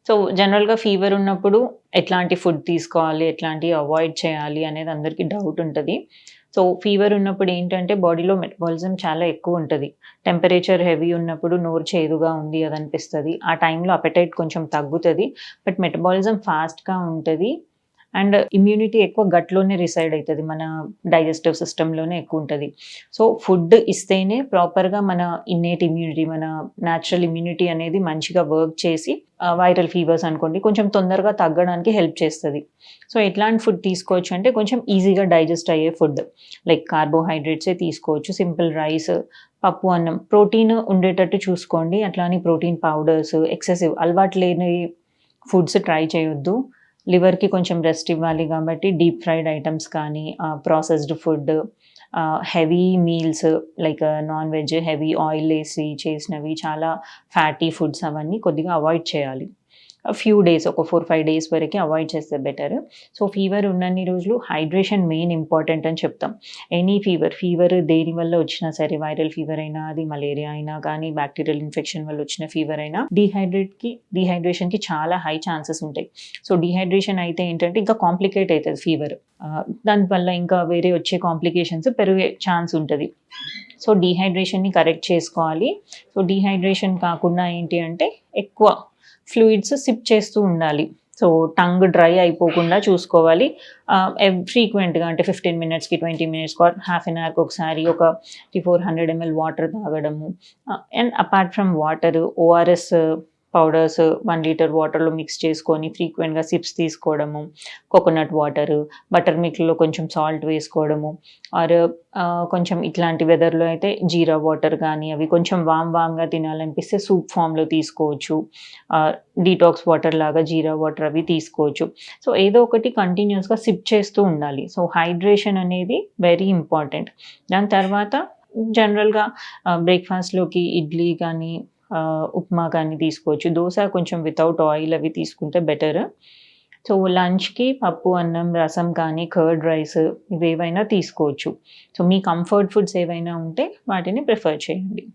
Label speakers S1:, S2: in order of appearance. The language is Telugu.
S1: సో, జనరల్‌గా ఫీవర్ ఉన్నప్పుడు ఎట్లాంటి ఫుడ్ తీసుకోవాలి, ఎట్లాంటివి అవాయిడ్ చేయాలి అనేది అందరికీ డౌట్ ఉంటది. సో, ఫీవర్ ఉన్నప్పుడు ఏంటంటే బాడీలో మెటబాలిజం చాలా ఎక్కువుంటది. టెంపరేచర్ హెవీ ఉన్నప్పుడు నోరు చేదుగా ఉంది అదనిపిస్తది. ఆ టైంలో అపెటైట్ కొంచెం తగ్గుతది. బట్ మెటబాలిజం ఫాస్ట్‌గా ఉంటది. అండ్ ఇమ్యూనిటీ ఎక్కువ గట్‌లోనే రిసైడ్ అయితది. మన డైజెస్టివ్ సిస్టమ్‌లోనే ఎక్కువుంటది. సో, ఫుడ్ ఇస్తేనే ప్రాపర్‌గా మన ఇన్నేట్ ఇమ్యూనిటీ, మన నేచురల్ ఇమ్యూనిటీ అనేది మంచిగా వర్క్ చేసి వైరల్ ఫీవర్స్ అనుకోండి కొంచెం తొందరగా తగ్గడానికి హెల్ప్ చేస్తది. సో, ఎట్లాంటి ఫుడ్ తీసుకోవచ్చు అంటే కొంచెం ఈజీగా డైజెస్ట్ అయ్యే ఫుడ్. లైక్ కార్బోహైడ్రేట్సే తీసుకోవచ్చు. సింపుల్ రైస్, పప్పు, అన్నం. ప్రోటీన్ ఉండేటట్టు చూసుకోండి. అట్లా అని ప్రోటీన్ పౌడర్స్, ఎక్సెసివ్ అలవాటు లేని ఫుడ్స్ ట్రై చేయొద్దు. లివర్‌కి కొంచెం రెస్ట్ ఇవ్వాలి గాబట్టి డీప్ ఫ్రైడ్ ఐటెమ్స్ కానీ, processed food, heavy meals like non veg, heavy ఆయిలేసి చేసినవి, చాలా ఫ్యాటీ ఫుడ్స్ అవన్నీ కొద్దిగా అవాయిడ్ చేయాలి. ఫ్యూ డేస్ ఒక 4, 5 డేస్ వరకి అవాయిడ్ చేస్తే బెటర్. సో, ఫీవర్ ఉన్నన్ని రోజులు హైడ్రేషన్ మెయిన్ ఇంపార్టెంట్ అని చెప్తాం. ఎనీ ఫీవర్ దేనివల్ల వచ్చినా సరే వైరల్ ఫీవర్ అయినా, అది మలేరియా అయినా కానీ, బాక్టీరియల్ ఇన్ఫెక్షన్ వల్ల వచ్చిన ఫీవర్ అయినా డీహైడ్రేషన్‌కి చాలా హై ఛాన్సెస్ ఉంటాయి. సో, డీహైడ్రేషన్ అయితే ఏంటంటే ఇంకా కాంప్లికేట్ అయితది ఫీవర్. దానివల్ల ఇంకా వేరే వచ్చే కాంప్లికేషన్స్ పెరిగే ఛాన్స్ ఉంటది. సో, డీహైడ్రేషన్‌ని కరెక్ట్ చేసుకోవాలి. సో, డీహైడ్రేషన్ కాకుండా ఏంటి అంటే ఎక్కువ ఫ్లూయిడ్స్ సిప్ చేస్తూ ఉండాలి. సో, టంగ్ డ్రై అయిపోకుండా చూసుకోవాలి. ఫ్రీక్వెంట్‌గా అంటే 15 మినిట్స్‌కి, 20 మినిట్స్‌కి, హాఫ్ ఎన్ అవర్‌కి ఒకసారి ఒక 400 ఎంఎల్ వాటర్ తాగడము. And apart from water ORS powders 1 litre వాటర్‌లో మిక్స్ చేసుకొని ఫ్రీక్వెంట్‌గా సిప్స్ తీసుకోవడము. కోకోనట్ వాటరు, బటర్ మిల్క్‌లో కొంచెం సాల్ట్ వేసుకోవడము. ఆర్ కొంచెం ఇట్లాంటి వెదర్‌లో అయితే జీరా వాటర్ గానీ, అవి కొంచెం వామ్‌గా తినాలనిపిస్తే సూప్ ఫామ్‌లో తీసుకోవచ్చు. డీటాక్స్ వాటర్ లాగా జీరా వాటర్ అవి తీసుకోవచ్చు. సో, ఏదో ఒకటి కంటిన్యూయస్‌గా సిప్ చేస్తూ ఉండాలి. సో, హైడ్రేషన్ అనేది వెరీ ఇంపార్టెంట్. దాని తర్వాత జనరల్‌గా బ్రేక్‌ఫాస్ట్‌లోకి ఇడ్లీ కానీ, ఉప్మా కానీ తీసుకోవచ్చు. దోస కొంచెం వితౌట్ ఆయిల్ అవి తీసుకుంటే బెటర్. సో, లంచ్‌కి పప్పు, అన్నం, రసం కానీ, కర్డ్ రైస్ ఇవేవైనా తీసుకోవచ్చు. సో, మీ కంఫర్ట్ ఫుడ్స్ ఏవైనా ఉంటే వాటిని ప్రిఫర్ చేయండి.